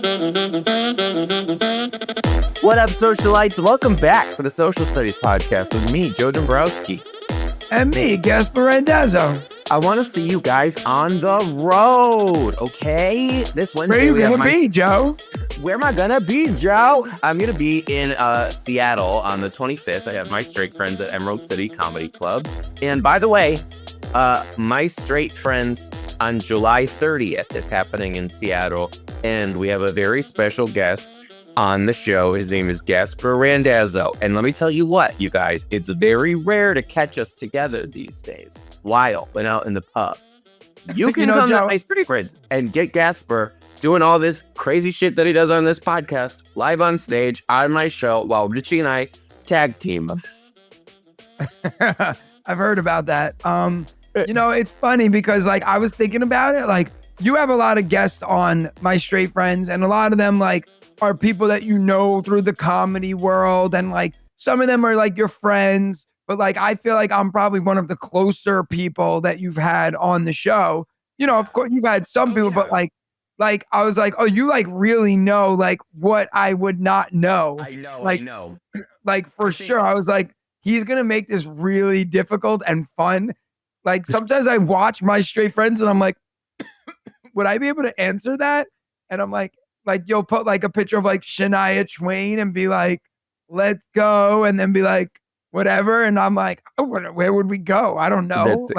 What up, socialites? Welcome back for the Social Studies Podcast with me, Joe Dombrowski. And me, Gaspare Randazzo. I want to see you guys on the road, okay? This Wednesday, Where you gonna be, Joe? Where am I gonna be, Joe? I'm gonna be in Seattle on the 25th. I have my straight friends at Emerald City Comedy Club. And by the way, my straight friends on July 30th is happening in Seattle. And we have a very special guest on the show. His name is Gaspare Randazzo. And let me tell you what, you guys, it's very rare to catch us together these days. Wild and out in the pub. You can come to my straight friends and get Gaspare doing all this crazy shit that he does on this podcast, live on stage, on my show, while Richie and I tag team. I've heard about that. It's funny because like I was thinking about it, like you have a lot of guests on my straight friends, and a lot of them like are people that you know through the comedy world, and like some of them are like your friends, but like I feel like I'm probably one of the closer people that you've had on the show. You know, of course you've had some people, but like I was like, oh, you like really know like what I would not know. I know. Like for sure. I was like, he's gonna make this really difficult and fun. Like sometimes I watch my straight friends and I'm like, would I be able to answer that? And I'm like you'll put like a picture of like Shania Twain and be like, let's go, and then be like, whatever. And I'm like, oh, where would we go? I don't know.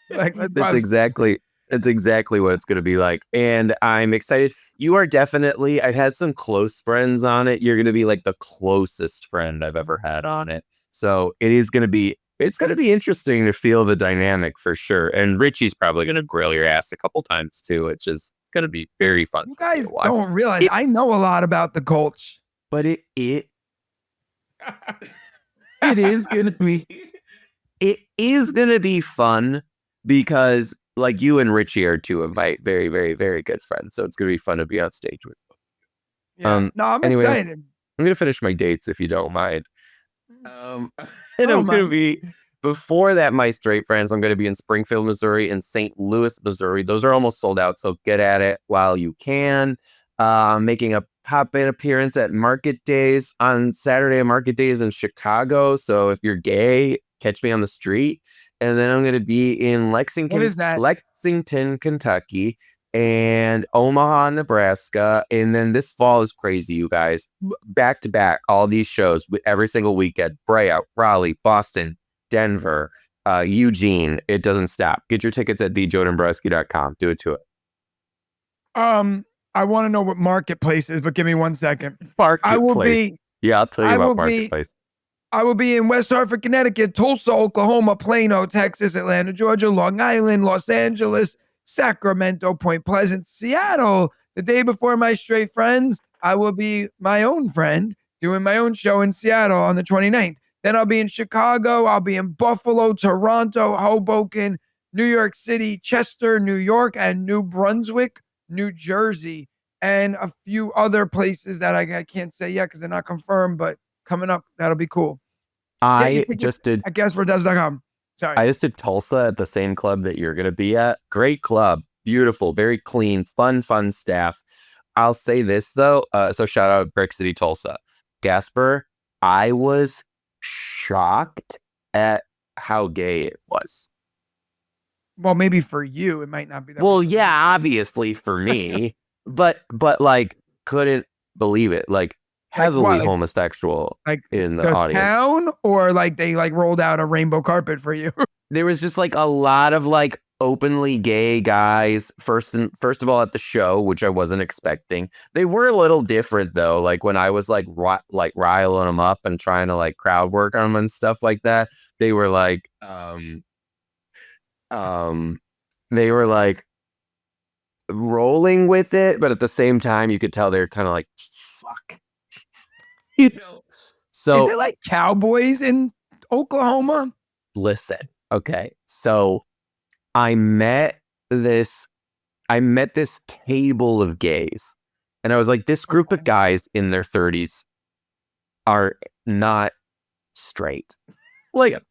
That's exactly what it's going to be like. And I'm excited. You are definitely, I've had some close friends on it. You're going to be like the closest friend I've ever had on it. So it's going to be interesting to feel the dynamic for sure. And Richie's probably going to grill your ass a couple times too, which is going to be very fun. You guys don't realize I know a lot about the Colts. But it is going to be fun because like you and Richie are two of my very, very, very good friends. So it's going to be fun to be on stage with them. Yeah. I'm excited. I'm going to finish my dates if you don't mind. And I'm going to be, before that, my straight friends, I'm going to be in Springfield, Missouri and St. Louis, Missouri. Those are almost sold out. So get at it while you can. Making a pop-in appearance at Market Days on Saturday at Market Days in Chicago. So if you're gay, catch me on the street. And then I'm going to be in Lexington, Kentucky, and Omaha, Nebraska. And then this fall is crazy, you guys. Back to back, all these shows every single weekend. Brea, Raleigh, Boston, Denver, Eugene. It doesn't stop. Get your tickets at thejoedombrowski.com. Do it to it. I want to know what Marketplace is, but give me 1 second. Marketplace. I will be. Yeah, I'll tell you about Marketplace. I will be in West Hartford, Connecticut, Tulsa, Oklahoma, Plano, Texas, Atlanta, Georgia, Long Island, Los Angeles, Sacramento, Point Pleasant, Seattle. The day before my straight friends, I will be my own friend doing my own show in Seattle on the 29th. Then I'll be in Chicago. I'll be in Buffalo, Toronto, Hoboken, New York City, Chester, New York, and New Brunswick, New Jersey, and a few other places that I can't say yet because they're not confirmed, but coming up, that'll be cool. I just did at GaspareRandazzo.com. Sorry. I just did Tulsa at the same club that you're going to be at. Great club. Beautiful. Very clean. Fun staff. I'll say this, though. So shout out Brick City, Tulsa. Gaspare, I was shocked at how gay it was. Well, maybe for you, it might not be that. Well, yeah, obviously for me. but like, couldn't believe it. Like, heavily homosexual, like in the audience. Town, or like they like rolled out a rainbow carpet for you. There was just like a lot of like openly gay guys. First of all at the show, which I wasn't expecting. They were a little different though. Like when I was like riling them up and trying to like crowd work on them and stuff like that, they were like, rolling with it, but at the same time, you could tell they're kind of like, fuck. You know, so is it like cowboys in Oklahoma? Listen, okay. So I met this table of gays, and I was like, this group of guys in their 30s are not straight. Like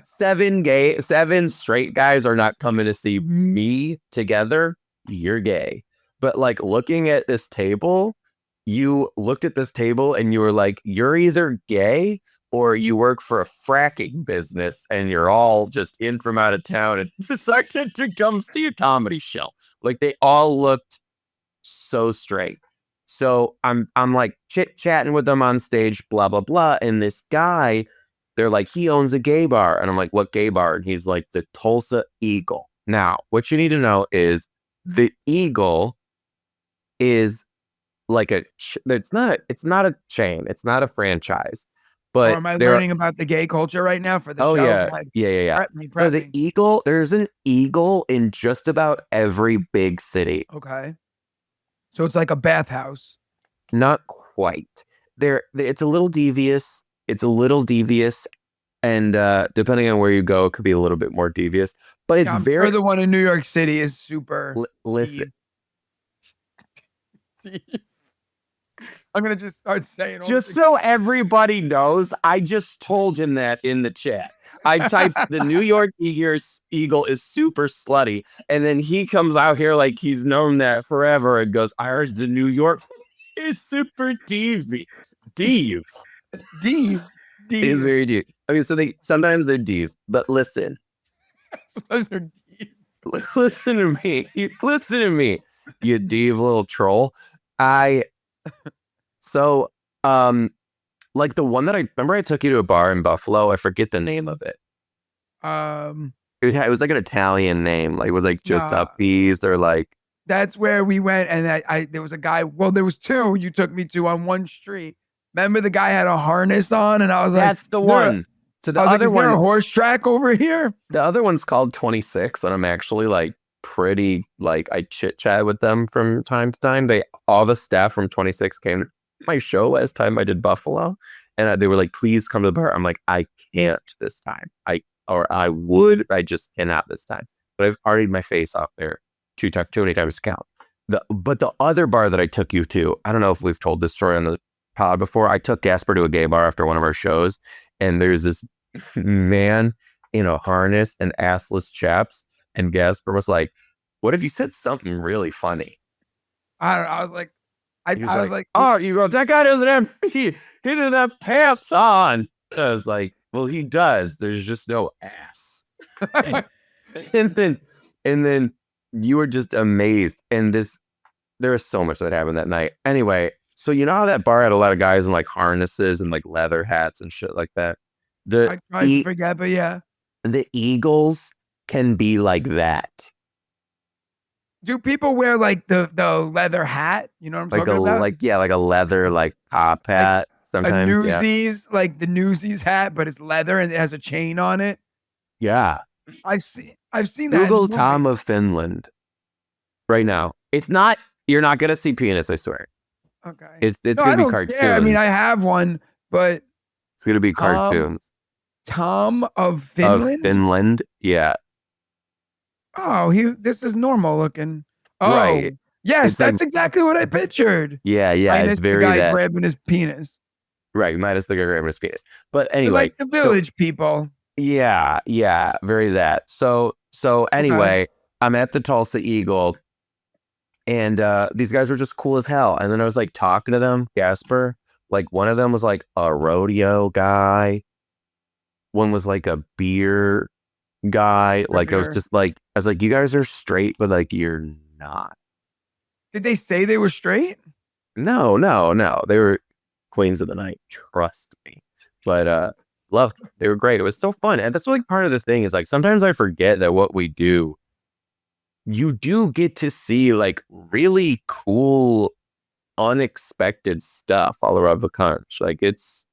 7 straight guys are not coming to see me together. You're gay. But like looking at this table, you looked at this table and you were like, you're either gay or you work for a fracking business and you're all just in from out of town and decided to come see a comedy show. Like they all looked so straight. So I'm like chit-chatting with them on stage, blah, blah, blah. And this guy, they're like, he owns a gay bar. And I'm like, what gay bar? And he's like, the Tulsa Eagle. Now, what you need to know is the Eagle is like it's not a chain. It's not a franchise. Or But am I there learning about the gay culture right now for the oh show? yeah. Like, Yeah. prep me. So the Eagle, there's an Eagle in just about every big city. Okay. So it's like a bathhouse. Not quite. It's a little devious. And depending on where you go, it could be a little bit more devious. But it's I'm very sure the one in New York City is super listen. deep. I'm gonna just start saying Just so everybody knows, I just told him that in the chat. I typed the New York Eagle is super slutty, and then he comes out here like he's known that forever and goes, I heard the New York is super devious. Deep. Is very deep. I mean, so sometimes they're deep, but listen. Sometimes they're deep. Listen to me. Listen to me, you deep little troll. So, like the one that I remember I took you to a bar in Buffalo. I forget the name of it. It was like an Italian name. Like it was like Giuseppe's or like. That's where we went. And there was a guy. Well, there was two you took me to on one street. Remember the guy had a harness on and I was like. That's the one. So the other is one. There a horse track over here? The other one's called 26 and I'm actually like pretty like I chit chat with them from time to time. All the staff from 26 came to my show last time I did Buffalo and they were like, please come to the bar. I'm like, I can't this time. I would, I just cannot this time. But I've already my face off there too many times to count. But the other bar that I took you to, I don't know if we've told this story on the pod before. I took Gaspare to a gay bar after one of our shows and there's this man in a harness and assless chaps and Gaspare was like, what if you said something really funny? I don't know. I was like, I was like, oh, you go, that guy doesn't have, he didn't have pants on. I was like, well, he does. There's just no ass. and then you were just amazed. And there was so much that happened that night. Anyway, so you know how that bar had a lot of guys in like harnesses and like leather hats and shit like that? I tried to forget, but yeah. The Eagles can be like that. Do people wear like the leather hat? You know what I'm talking about? Like a leather like top hat. Like sometimes a Newsies, like the Newsies hat, but it's leather and it has a chain on it. Yeah, I've seen that. Google Tom of Finland right now. It's not. You're not gonna see penis. I swear. Okay. It's gonna be cartoons. I mean, I have one, but it's gonna be cartoons. Tom of Finland. Of Finland, yeah. Oh, this is normal looking. Oh, right. Yes, that's exactly what I pictured. Yeah. Minus it's very the guy grabbing his penis. Right, minus the guy grabbing his penis. But anyway, like the village people. Yeah, very that. So anyway, okay. I'm at the Tulsa Eagle, and these guys were just cool as hell. And then I was like talking to them, Gaspare. Like one of them was like a rodeo guy. One was like a beer guy. Like I was like, you guys are straight, but like you're not. Did they say they were straight? No. They were queens of the night. Trust me. But loved them. They were great. It was so fun. And that's like part of the thing is like sometimes I forget that what we do, you do get to see like really cool, unexpected stuff all around the country. Like it's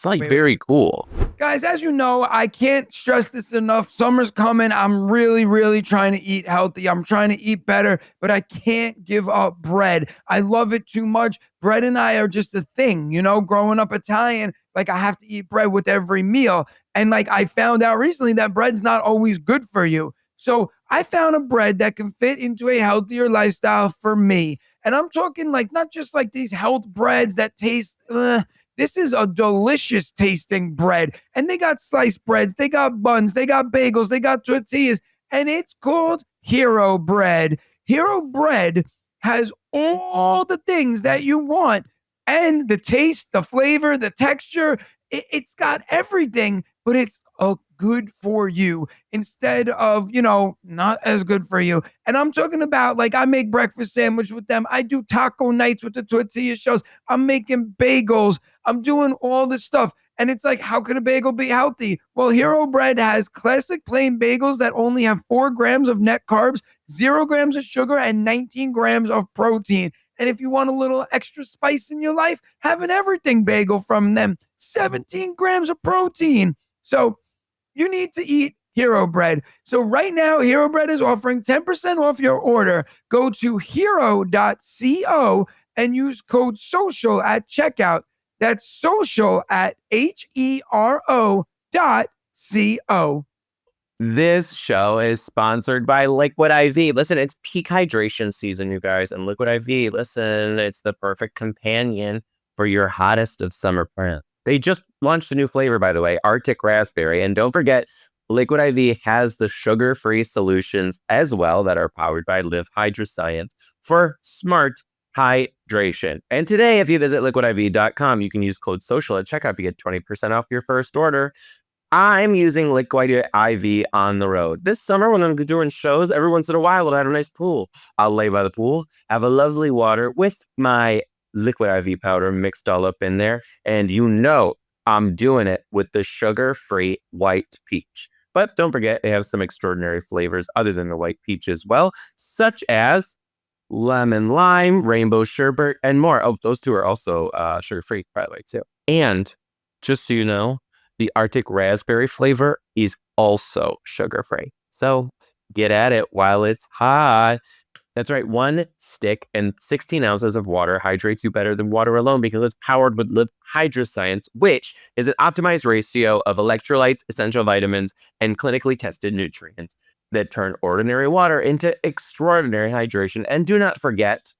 like very cool. Guys, as you know, I can't stress this enough. Summer's coming. I'm really, really trying to eat healthy. I'm trying to eat better, but I can't give up bread. I love it too much. Bread and I are just a thing, you know, growing up Italian, like I have to eat bread with every meal. And like I found out recently that bread's not always good for you. So I found a bread that can fit into a healthier lifestyle for me. And I'm talking like not just like these health breads that taste this is a delicious tasting bread. And they got sliced breads, they got buns, they got bagels, they got tortillas, and it's called Hero Bread. Hero Bread has all the things that you want, and the taste, the flavor, the texture. It's got everything, but it's good for you instead of, not as good for you. And I'm talking about, like, I make breakfast sandwich with them. I do taco nights with the tortilla shells. I'm making bagels. I'm doing all this stuff. And it's like, how could a bagel be healthy? Well, Hero Bread has classic plain bagels that only have 4 grams of net carbs, 0 grams of sugar, and 19 grams of protein. And if you want a little extra spice in your life, have an everything bagel from them, 17 grams of protein. So you need to eat Hero Bread. So right now, Hero Bread is offering 10% off your order. Go to hero.co and use code SOCIAL at checkout. That's social at HERO.co. This show is sponsored by Liquid IV. Listen, it's peak hydration season, you guys. And Liquid IV, listen, it's the perfect companion for your hottest of summer plans. They just launched a new flavor, by the way, Arctic Raspberry. And don't forget, Liquid IV has the sugar-free solutions as well that are powered by Live Hydroscience for smart hydration. And today, if you visit liquidiv.com, you can use code SOCIAL at checkout to get 20% off your first order. I'm using Liquid IV on the road. This summer, when I'm doing shows, every once in a while, I'll have a nice pool. I'll lay by the pool, have a lovely water with my Liquid IV powder mixed all up in there. And I'm doing it with the sugar-free white peach. But don't forget, they have some extraordinary flavors other than the white peach as well, such as lemon lime, rainbow sherbet, and more. Oh, those two are also sugar-free, by the way, too. And just so you know, the Arctic raspberry flavor is also sugar-free. So get at it while it's hot. That's right. 1 stick and 16 ounces of water hydrates you better than water alone because it's powered with Live Hydroscience, which is an optimized ratio of electrolytes, essential vitamins, and clinically tested nutrients that turn ordinary water into extraordinary hydration. And do not forget,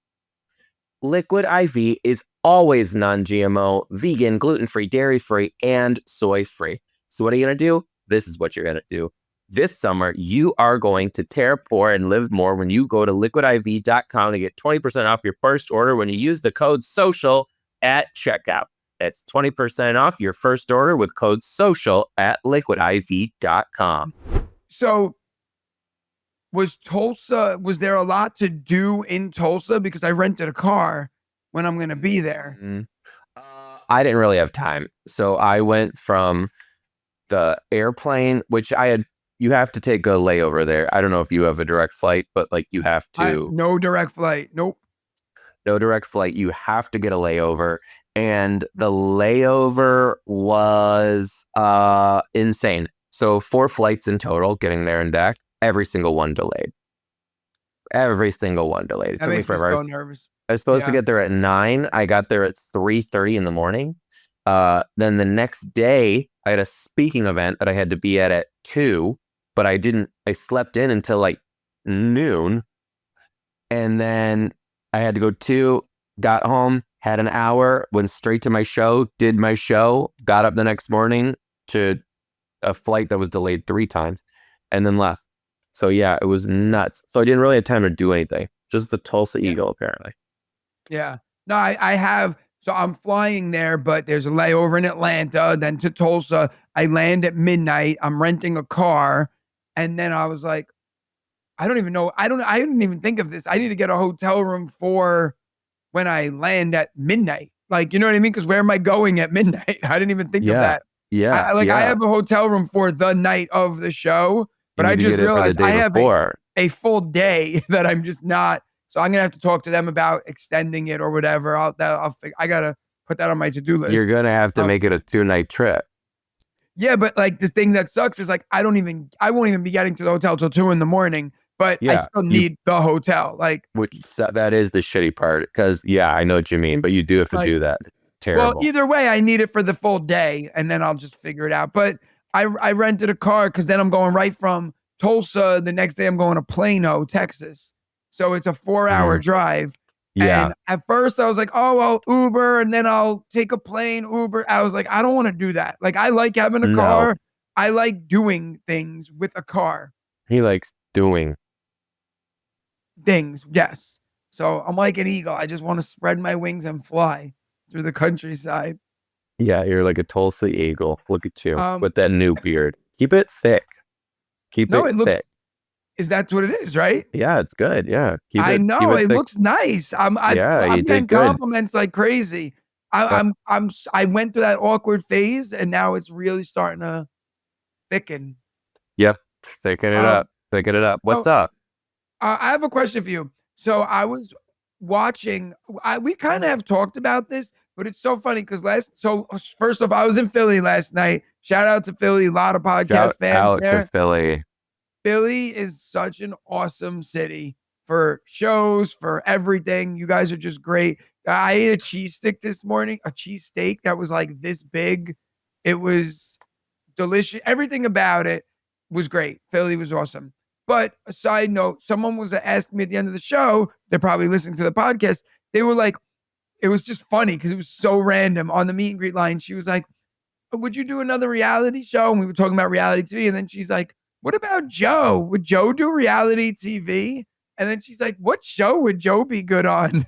Liquid IV is always non-GMO, vegan, gluten-free, dairy-free, and soy-free. So what are you going to do? This is what you're going to do. This summer, you are going to tear poor and live more when you go to liquidiv.com to get 20% off your first order when you use the code SOCIAL at checkout. That's 20% off your first order with code SOCIAL at liquidiv.com. So was there a lot to do in Tulsa? Because I rented a car when I'm going to be there. I didn't really have time. So I went from the airplane, which you have to take a layover there. I don't know if you have a direct flight, but like you have to. No direct flight. Nope. No direct flight. You have to get a layover. And the layover was insane. So 4 flights in total, getting there and back. Every single one delayed. It took me forever. I was so nervous. I was supposed to get there at 9. I got there at 3:30 in the morning. Then the next day, I had a speaking event that I had to be at 2, but I slept in until like noon. And then I had to go 2, got home, had an hour, went straight to my show, did my show, got up the next morning to a flight that was delayed 3 times, and then left. So yeah, it was nuts. So I didn't really have time to do anything. Just the Tulsa Eagle, apparently. Yeah. No, I have. So I'm flying there, but there's a layover in Atlanta, then to Tulsa. I land at midnight. I'm renting a car. And then I was like, I don't even know. I didn't even think of this. I need to get a hotel room for when I land at midnight. Like, you know what I mean? Because where am I going at midnight? I didn't even think of that. Yeah. I have a hotel room for the night of the show. But I just realized I have a full day that I'm just not. So I'm going to have to talk to them about extending it or whatever. I got to put that on my to-do list. You're going to have to make it a 2-night trip. Yeah, but like the thing that sucks is like I won't even be getting to the hotel till 2 a.m. But I still need the hotel. That is the shitty part because I know what you mean, but you do have to do that. It's terrible. Well, either way, I need it for the full day and then I'll just figure it out. But I rented a car because then I'm going right from Tulsa. The next day I'm going to Plano, Texas. So it's a 4-hour drive. Yeah. And at first I was like, oh, I'll Uber and then I'll take a plane, Uber. I was like, I don't want to do that. Like I like having a car. I like doing things with a car. He likes doing things. Yes. So I'm like an eagle. I just want to spread my wings and fly through the countryside. Yeah, you're like a Tulsa eagle. Look at you Um, with that new beard. Keep it thick. Keep no, it it looks, thick. is that what it is, right? Yeah, it's good. Yeah, I keep know it it thick. looks nice. Yeah, you I'm did getting good. compliments like crazy. I went through that awkward phase and now it's really starting to thicken. Yep, thicken it Um, up. Thicken it up. What's so up? I have a question for you. So I was watching. We kind of have talked about this, but it's so funny because first off, I was in Philly last night. Shout out to Philly, a lot of Shout podcast fans out to there. Philly. Philly is such an awesome city for shows, for everything. You guys are just great. I ate a cheese stick this morning, a cheese steak that was like this big. It was delicious. Everything about it was great. Philly was awesome. But a side note, someone was asking me at the end of the show, they're probably listening to the podcast. They were like, it was just funny because it was so random on the meet and greet line. She was like, would you do another reality show? And we were talking about reality TV. And then she's like, what about Joe? Would Joe do reality TV? And then she's like, what show would Joe be good on?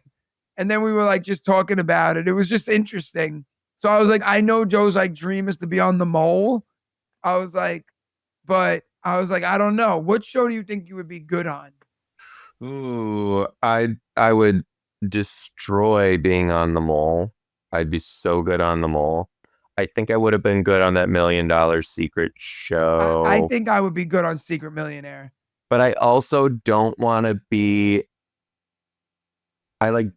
And then we were like just talking about it. It was just interesting. So I was like, I know Joe's like dream is to be on the mole. I was like, I don't know. What show do you think you would be good on? Ooh, I would destroy being on the mole. I'd be so good on the mole. I think I would have been good on that $1 Million Secret I show. think I would be good on Secret Millionaire. But I also don't want to be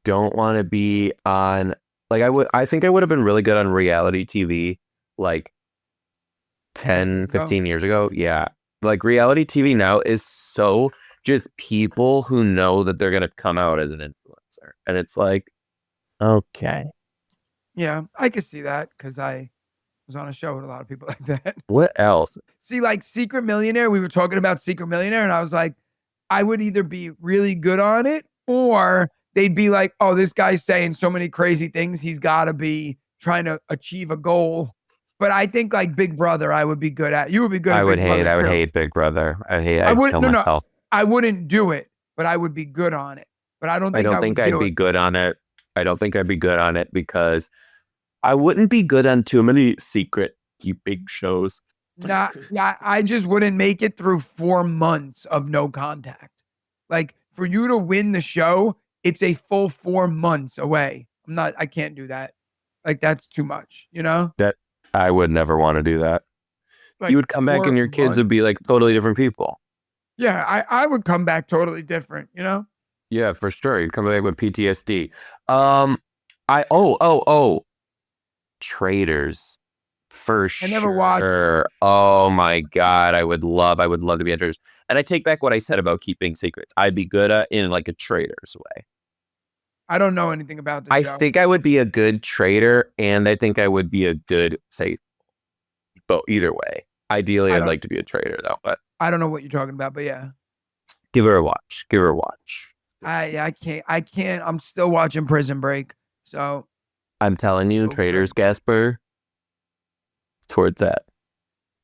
don't want to be on I think I would have been really good on reality TV like 10 10, years ago. 15 years ago. Yeah. Like reality TV now is so just people who know that they're going to come out as an influencer. And it's like, okay. Yeah, I could see that because I was on a show with a lot of people like that. What else? See, like Secret Millionaire, we were talking about Secret Millionaire, and I was like, I would either be really good on it or they'd be like, oh, this guy's saying so many crazy things. He's got to be trying to achieve a goal. But I think like Big Brother, I would be good at. You would be good at Big Brother. I would Too. hate Big Brother. I I'd would kill no, myself. I wouldn't do it, but I would be good on it. But I don't I think don't I think would I'd do be it. good on it. I don't think I'd be good on it because I wouldn't be good on too many secret keeping shows. Nah, yeah, I just wouldn't make it through 4 months of no contact. Like for you to win the show, it's a full 4 months away. I can't do that. Like that's too much, you know? That I would never want to do that. You Like would come back 4 and your kids months. would be like totally different people. Yeah, I would come back totally different, you know? Yeah, for sure. You'd come back with PTSD. Oh, Traders. For I never watched. sure. Oh my God. I would love to be a trader. And I take back what I said about keeping secrets. I'd be good at in like a trader's way. I don't know anything about the I show. think I would be a good trader and I think I would be a good faith. But either way. Ideally, I'd like to be a trader though, but I don't know what you're talking about, but yeah. give her a watch. Give her a watch. I can't. I'm still watching Prison Break. So I'm telling you, traders, Gaspare, towards that.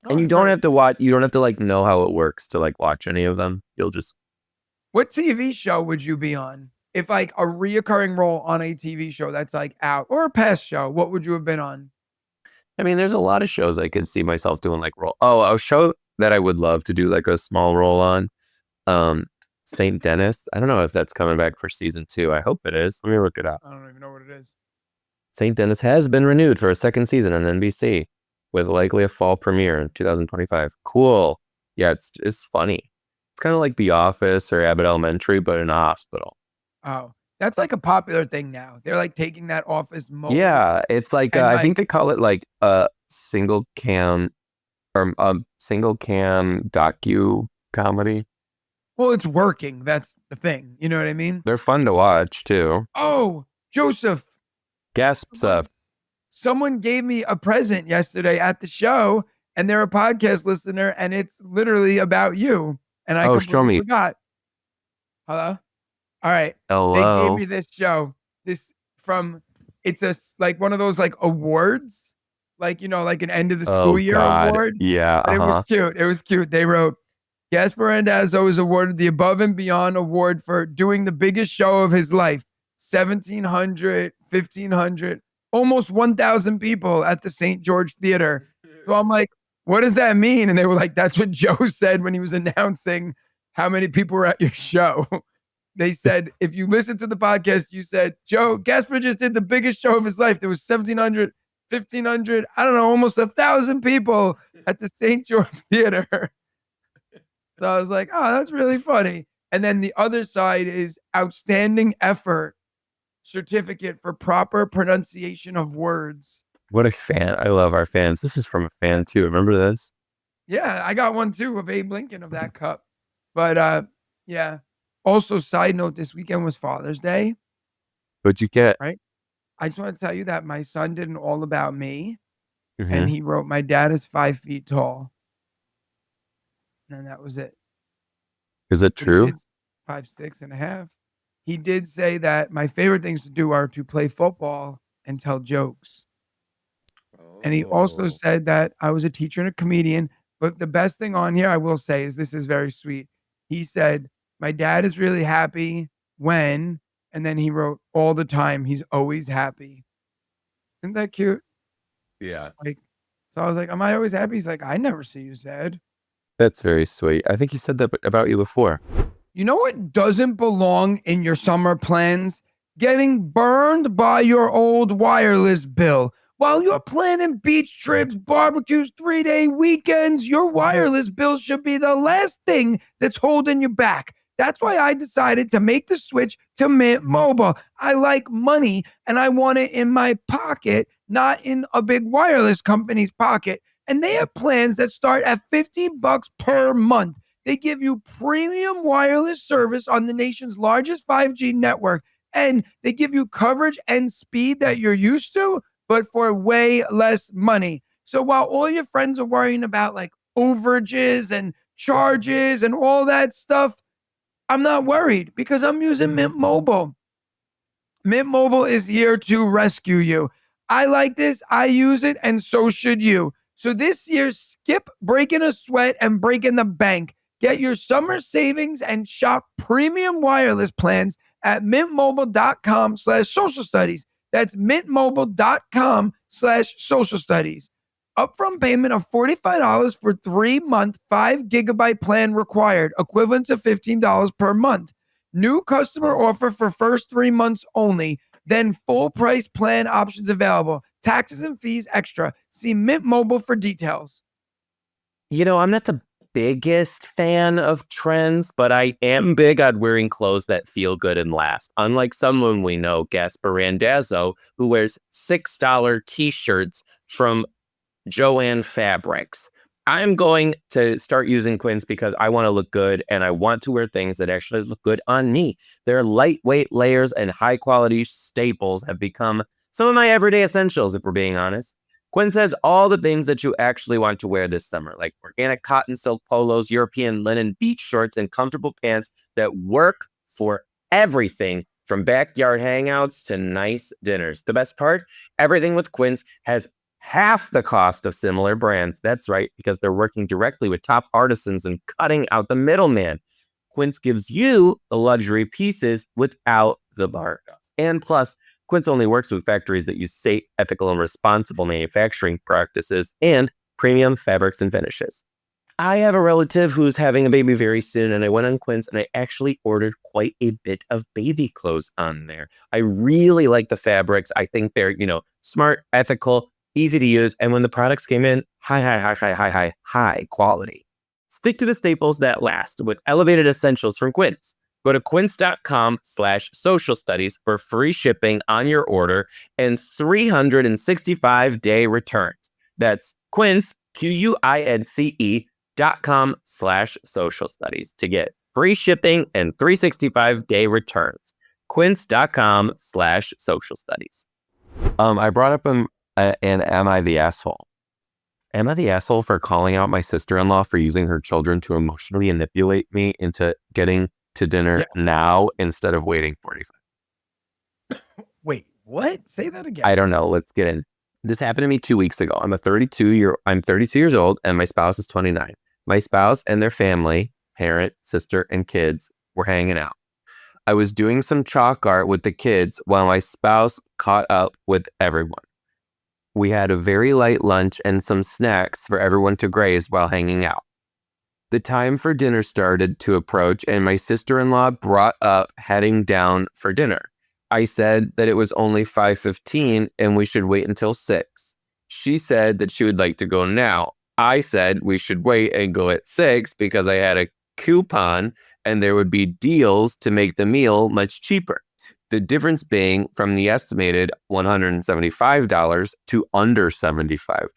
And you don't have to watch, you don't have to like know how it works to like watch any of them. You'll just. What TV show would you be on? If like a reoccurring role on a TV show that's like out or a past show, what would you have been on? I mean, there's a lot of shows I could see myself doing like role. Oh, a show that I would love to do like a small role on. St. Dennis. I don't know if that's coming back for season 2. I hope it is. Let me look it up. I don't even know what it is. St. Dennis has been renewed for a second season on NBC with likely a fall premiere in 2025. Cool. Yeah, it's funny. It's kind of like The Office or Abbott Elementary, but in a hospital. Oh, that's like a popular thing now. They're like taking that Office mode. Yeah, it's like I think they call it like a single cam or single cam docu comedy. Well, it's working. That's the thing. You know what I mean? They're fun to watch too. Oh, Joseph. Gasp stuff. Someone gave me a present yesterday at the show, and they're a podcast listener, and it's literally about you. And I completely forgot. Hello? All right. Hello. They gave me this show. It's like one of those like awards, like, you know, like an end of the school year award. Yeah. But it was cute. It was cute. They wrote, Gaspare Randazzo is awarded the Above and Beyond Award for doing the biggest show of his life. 1,700, 1,500, almost 1,000 people at the St. George Theater. So I'm like, what does that mean? And they were like, that's what Joe said when he was announcing how many people were at your show. They said, if you listen to the podcast, you said, Joe, Gaspar just did the biggest show of his life. There was 1,700, 1,500, I don't know, almost 1,000 people at the St. George Theater. So I was like, oh, that's really funny. And then the other side is outstanding effort certificate for proper pronunciation of words. What a fan. I love our fans. This is from a fan too. Remember this? Yeah, I got one too of Abe Lincoln of that cup. But yeah. Also, side note, this weekend was Father's Day. What'd you get? Right. I just want to tell you that my son did an All About Me. Mm-hmm. And he wrote, my dad is 5 feet tall. And that was it. Is it true? 5'6.5". He did say that my favorite things to do are to play football and tell jokes. Oh. And he also said that I was a teacher and a comedian. But the best thing on here, I will say, is this is very sweet. He said, my dad is really happy when, and then he wrote, all the time, he's always happy. Isn't that cute? Yeah. So I was like, am I always happy? He's like, I never see you sad. That's very sweet. I think he said that about you before. You know what doesn't belong in your summer plans? Getting burned by your old wireless bill. While you're planning beach trips, barbecues, 3-day weekends, your wireless bill should be the last thing that's holding you back. That's why I decided to make the switch to Mint Mobile. I like money and I want it in my pocket, not in a big wireless company's pocket. And they have plans that start at $50 per month. They give you premium wireless service on the nation's largest 5G network. And they give you coverage and speed that you're used to, but for way less money. So while all your friends are worrying about like overages and charges and all that stuff, I'm not worried because I'm using Mint Mobile. Mint Mobile is here to rescue you. I like this, I use it, and so should you. So this year, skip breaking a sweat and breaking the bank. Get your summer savings and shop premium wireless plans at mintmobile.com/social studies. That's mintmobile.com/social studies. Upfront payment of $45 for 3-month 5-gigabyte plan required, equivalent to $15 per month. New customer offer for first 3 months only. Then full price plan options available. Taxes and fees extra. See Mint Mobile for details. You know, I'm not the biggest fan of trends, but I am big on wearing clothes that feel good and last. Unlike someone we know, Gaspare Randazzo, who wears $6 t-shirts from Joanne Fabrics. I'm going to start using Quince because I want to look good and I want to wear things that actually look good on me. Their lightweight layers and high quality staples have become some of my everyday essentials, if we're being honest. Quince has all the things that you actually want to wear this summer, like organic cotton silk polos, European linen beach shorts, and comfortable pants that work for everything from backyard hangouts to nice dinners. The best part? Everything with Quince has half the cost of similar brands. That's right, because they're working directly with top artisans and cutting out the middleman. Quince gives you the luxury pieces without the markups. And plus, Quince only works with factories that use safe, ethical, and responsible manufacturing practices and premium fabrics and finishes. I have a relative who's having a baby very soon, and I went on Quince and I actually ordered quite a bit of baby clothes on there. I really like the fabrics. I think they're, smart, ethical, easy to use, and when the products came in, high quality. Stick to the staples that last with elevated essentials from Quince. Go to quince.com/social studies for free shipping on your order and 365-day returns. That's Quince, QUINCE.com/social studies to get free shipping and 365-day returns. Quince.com/social studies. I brought up and am I the asshole? Am I the asshole for calling out my sister-in-law for using her children to emotionally manipulate me into getting to dinner now instead of waiting 45? Wait, what? Say that again. I don't know. Let's get in. This happened to me 2 weeks ago. I'm 32 years old and my spouse is 29. My spouse and their family parent, sister, and kids were hanging out. I was doing some chalk art with the kids while my spouse caught up with everyone. We had a very light lunch and some snacks for everyone to graze while hanging out. The time for dinner started to approach, and my sister-in-law brought up heading down for dinner. I said that it was only 5:15 and we should wait until 6. She said that she would like to go now. I said we should wait and go at 6 because I had a coupon and there would be deals to make the meal much cheaper. The difference being from the estimated $175 to under $75.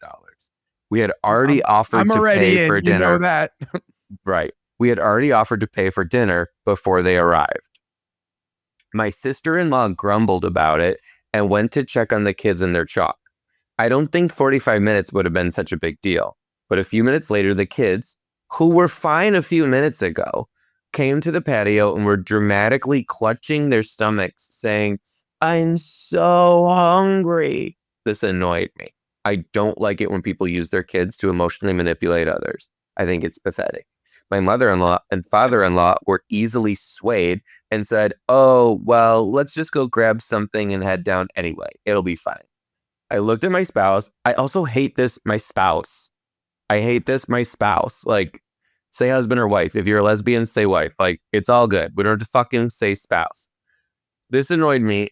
We had already offered I'm to already pay in, for you dinner. know that. Right. We had already offered to pay for dinner before they arrived. My sister-in-law grumbled about it and went to check on the kids and their chalk. I don't think 45 minutes would have been such a big deal. But a few minutes later, the kids, who were fine a few minutes ago, came to the patio and were dramatically clutching their stomachs, saying, "I'm so hungry." This annoyed me. I don't like it when people use their kids to emotionally manipulate others. I think it's pathetic. My mother-in-law and father-in-law were easily swayed and said, "Oh, well, let's just go grab something and head down anyway. It'll be fine." I looked at my spouse. I also hate this, my spouse. I hate this, my spouse. Like, say husband or wife. If you're a lesbian, say wife. Like, it's all good. We don't have to fucking say spouse. This annoyed me.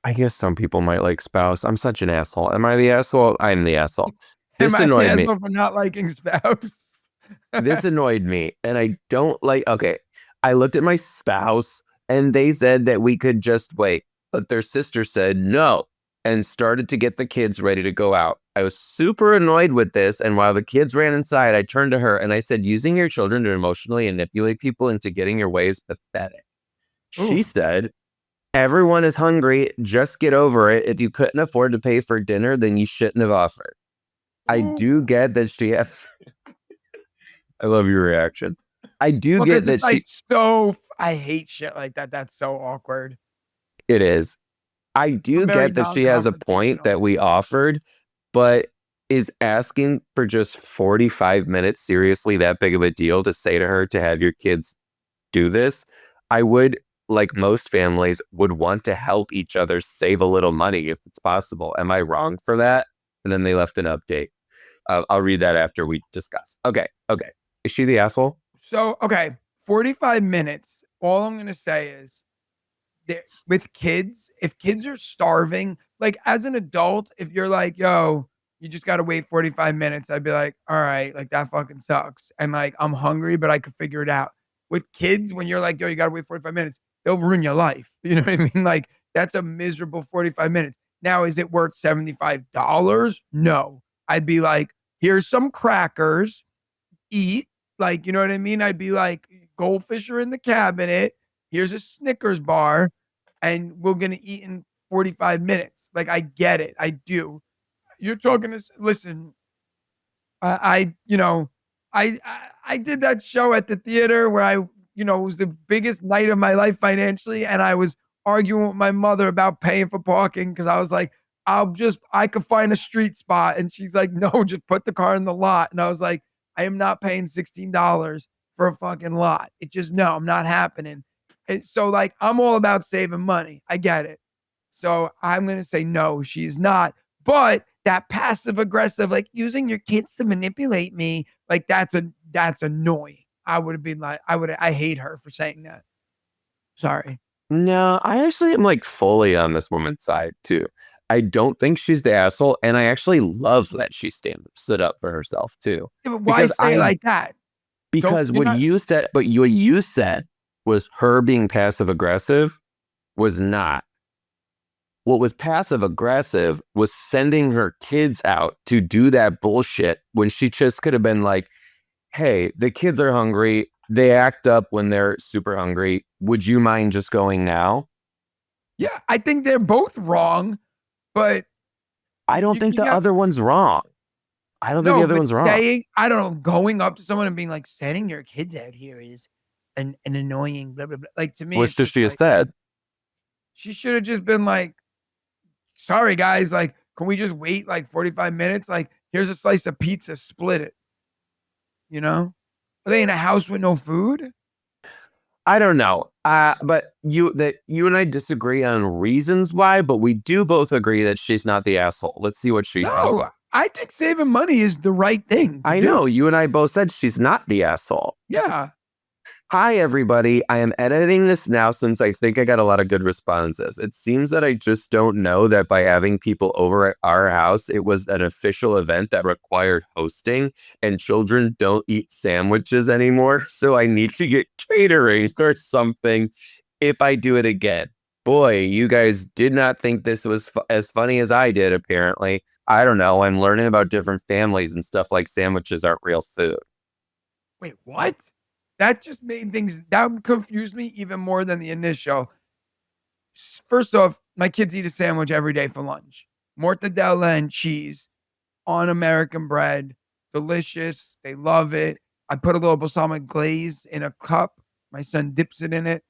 I guess some people might like spouse. I'm such an asshole. Am I the asshole? I'm the asshole. Am This I the annoyed me. asshole for not liking spouse? This annoyed me. And I don't like, okay. I looked at my spouse and they said that we could just wait. But their sister said no and started to get the kids ready to go out. I was super annoyed with this. And while the kids ran inside, I turned to her and I said, using your children to emotionally manipulate people into getting your way is pathetic. She Ooh. said, everyone is hungry. Just get over it. If you couldn't afford to pay for dinner, then you shouldn't have offered. I do get that she has. I love your reaction. I do get Because that it's like I hate shit like that. That's so awkward. it is. I I'm do very get that she has a point non-confrontational. that we offered, but is asking for just 45 minutes seriously that big of a deal to say to her to have your kids do this? I would, like most families, would want to help each other save a little money if it's possible. Am I wrong for that? And then they left an update. I'll read that after we discuss. Okay. Is she the asshole? So, okay, 45 minutes. All I'm going to say is with kids, if kids are starving, like as an adult, if you're like, yo, you just got to wait 45 minutes, I'd be like, all right, like that fucking sucks. And like, I'm hungry, but I could figure it out. With kids, when you're like, yo, you got to wait 45 minutes, they'll ruin your life. You know what I mean? Like, that's a miserable 45 minutes. Now, is it worth $75? No. I'd be like, here's some crackers, eat. Like, you know what I mean? I'd be like, goldfish are in the cabinet. Here's a Snickers bar, and we're gonna eat in 45 minutes. Like, I get it. I do. You're talking to listen. You know, I did that show at the theater where it was the biggest night of my life financially, and I was arguing with my mother about paying for parking because I was like, I could find a street spot, and she's like, no, just put the car in the lot, and I was like, I am not paying $16 for a fucking lot. It just no, I'm not happening. And so like, I'm all about saving money. I get it. So I'm gonna say no, she's not. But that passive aggressive, like using your kids to manipulate me, like that's annoying. I would have been like, I hate her for saying that. Sorry. No, I actually am like fully on this woman's side too. I don't think she's the asshole, and I actually love that she stood up for herself too. Yeah, but why Because say it like that? Don't because you're what not you said, but what you said was her being passive aggressive was not. What was passive aggressive was sending her kids out to do that bullshit when she just could have been like, hey, the kids are hungry. They act up when they're super hungry. Would you mind just going now? Yeah, I think they're both wrong, but I don't think you the got other one's wrong. I don't think the no, other but one's wrong. saying, I don't know, going up to someone and being like, sending your kids out here is an annoying blah blah blah. Like to me, What it's should just she have like said? she should have just been like, sorry guys, like, can we just wait like 45 minutes? Like, here's a slice of pizza, split it, you know? Are they in a house with no food? I don't know. But you and I disagree on reasons why, but we do both agree that she's not the asshole. Let's see what she said. No, I think saving money is the right thing to I do. know you and I both said she's not the asshole. Yeah. Hi, everybody. I am editing this now since I think I got a lot of good responses. It seems that I just don't know that by having people over at our house, it was an official event that required hosting, and children don't eat sandwiches anymore. So I need to get catering or something if I do it again. Boy, you guys did not think this was as funny as I did, apparently. I don't know. I'm learning about different families and stuff like sandwiches aren't real food. Wait, what? That just made things, that confused me even more than the initial. First off, my kids eat a sandwich every day for lunch. Mortadella and cheese on American bread. Delicious. They love it. I put a little balsamic glaze in a cup. My son dips it in it,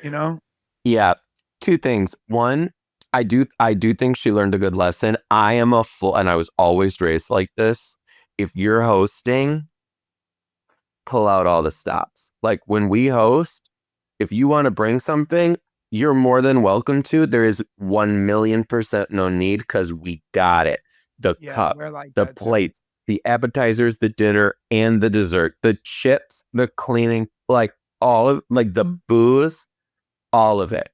you know? Yeah, two things. One, I do think she learned a good lesson. I am a full, and I was always raised like this. If you're hosting, pull out all the stops. Like when we host, if you want to bring something, you're more than welcome to. There is 1,000,000% no need because we got it. The Yeah, cups, we're like the that too. plates, the appetizers, the dinner, and the dessert, the chips, the cleaning, like all of like the booze, all of it.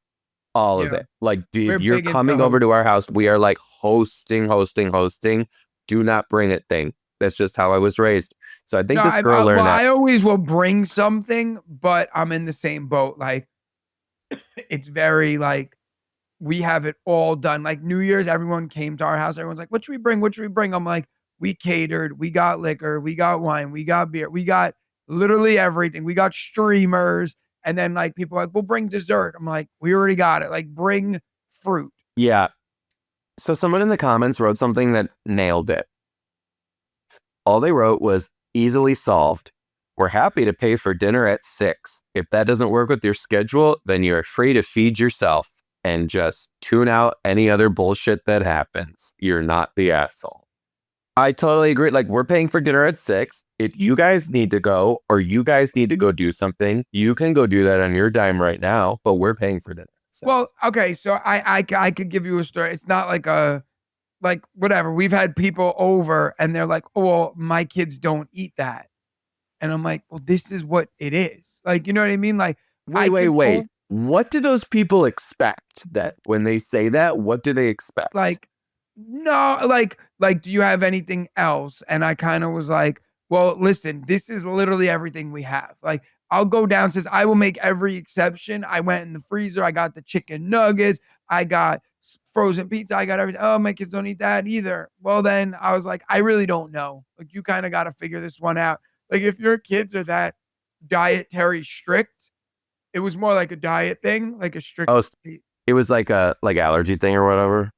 All of Yeah, it. Like, we're if you're big into coming over to hosting. our house, we are like hosting, hosting, hosting. Do not bring it thing. That's just how I was raised. So I think No, this girl well, learned that. I always will bring something, but I'm in the same boat. Like, it's very like, we have it all done. Like New Year's, everyone came to our house. Everyone's like, what should we bring? What should we bring? I'm like, we catered, we got liquor, we got wine, we got beer, we got literally everything. We got streamers. And then like people are like, we'll bring dessert. I'm like, we already got it. Like bring fruit. Yeah. So someone in the comments wrote something that nailed it. All they wrote was easily solved. We're happy to pay for dinner at 6. If that doesn't work with your schedule, then you're free to feed yourself and just tune out any other bullshit that happens. You're not the asshole. I totally agree. Like, we're paying for dinner at 6. If you guys need to go or you guys need to go do something, you can go do that on your dime right now, but we're paying for dinner at 6. Well, okay, so I could give you a story. It's not like a like whatever. We've had people over and they're like, oh, well, my kids don't eat that. And I'm like, well, this is what it is. Like, you know what I mean? Like, I Wait. can What do those people expect that when they say that? What do they expect? like, no, like, do you have anything else? And I kind of was like, well, listen, this is literally everything we have. Like, I'll go downstairs. I will make every exception. I went in the freezer. I got the chicken nuggets. I got frozen pizza. I got everything. Oh, my kids don't eat that either. Well, then I was like, I really don't know. Like, you kind of got to figure this one out. Like, if your kids are that dietary strict, it was more like a diet thing, like a strict, Oh, it was like a allergy thing or whatever.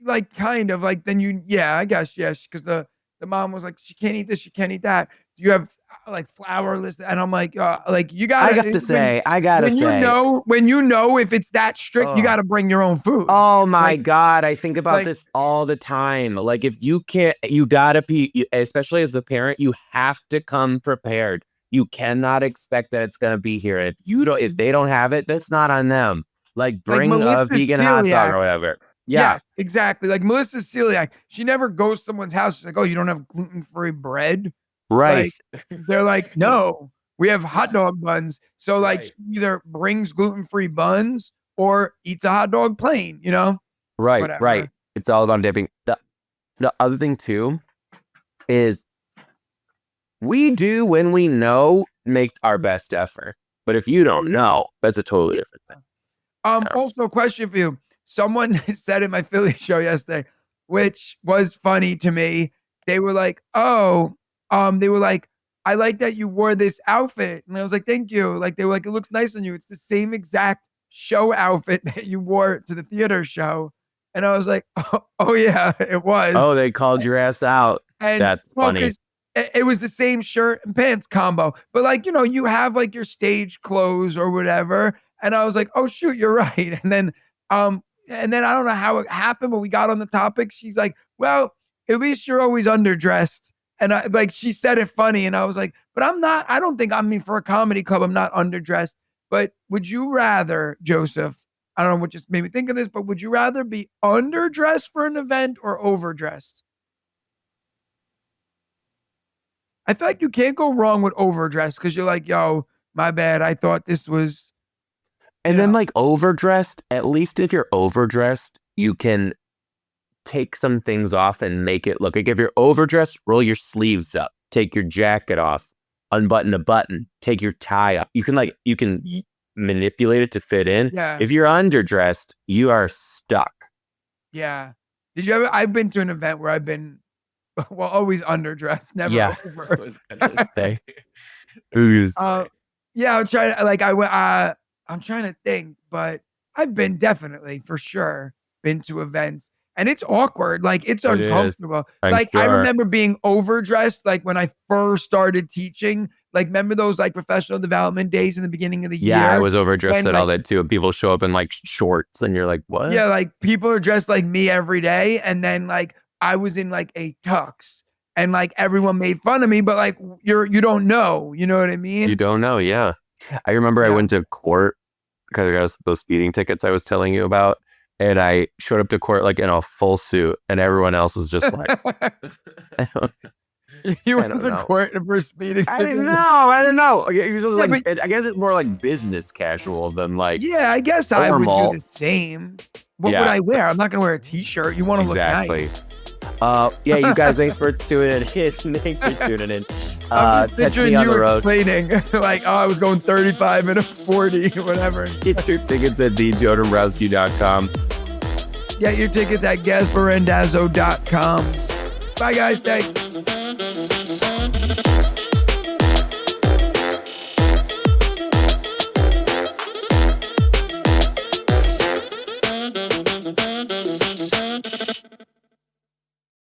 like kind of like then you, yeah, I guess yes, because the mom was like, she can't eat this, she can't eat that. Do you have like flourless? And I'm like you I gotta got to say, I gotta say, when you know if it's that strict, you oh, gotta bring your own food. oh my Like God, I think about like this all the time. Like, if you can't, you gotta be, especially as the parent, you have to come prepared. You cannot expect that it's gonna be here. If they don't have it, that's not on them. Like, bring a Melissa's vegan hot dog celiac. or whatever. Yeah, Yes, exactly. Like Melissa's celiac. She never goes to someone's house. She's like, oh, you don't have gluten-free bread? right, Like, they're like, no, we have hot dog buns. So, like, she right, either brings gluten-free buns or eats a hot dog plain, right. whatever. It's all about dipping. The other thing too is we do, when we know, make our best effort. But if you don't know, that's a totally different thing. Yeah. Also, a question for you. Someone said in my Philly show yesterday, which was funny to me. They were like, oh, they were like, I like that you wore this outfit. And I was like, thank you. Like, they were like, it looks nice on you. It's the same exact show outfit that you wore to the theater show. And I was like, oh yeah, it was. Oh, they called your ass out. And That's well, funny. because it was the same shirt and pants combo. But like, you have like your stage clothes or whatever. And I was like, oh shoot, you're right. And then I don't know how it happened, but we got on the topic. She's like, well, at least you're always underdressed. And I like she said it funny, and I was like, but I don't think for a comedy club, I'm not underdressed. But would you rather, Joseph? I don't know what just made me think of this, but would you rather be underdressed for an event or overdressed? I feel like you can't go wrong with overdressed because you're like, yo, my bad. I thought this was, And then like overdressed, at least if you're overdressed, you can take some things off and make it look like if you're overdressed, roll your sleeves up, take your jacket off, unbutton a button, take your tie up. You can manipulate it to fit in. Yeah. If you're underdressed, you are stuck. Yeah. Did you ever? I've been to an event where I've been, well, always underdressed, never over. I was gonna say. Yeah, I'm trying to like I'm trying to think, but I've been definitely for sure been to events and it's awkward. Like it's uncomfortable. I remember being overdressed like when I first started teaching. Like remember those like professional development days in the beginning of the year? Yeah, I was overdressed and all that too. People show up in like shorts and you're like, what? Yeah, like people are dressed like me every day. And then like I was in like a tux and like everyone made fun of me, but like you don't know, you know what I mean? You don't know, yeah. I remember I went to court because I got those speeding tickets I was telling you about. And I showed up to court like in a full suit and everyone else was just like, You went to court for speeding tickets? I didn't know. I guess it's more like business casual than like I guess normal. I would do the same. What would I wear? I'm not going to wear a t-shirt. You want to look nice. Yeah, you guys, thanks for tuning in. Thanks for tuning in. I'm just picturing you explaining like, I was going 35 and a 40, whatever. Get your tickets at thejoedombrowski.com. Get your tickets at GaspareRandazzo.com. Bye, guys. Thanks.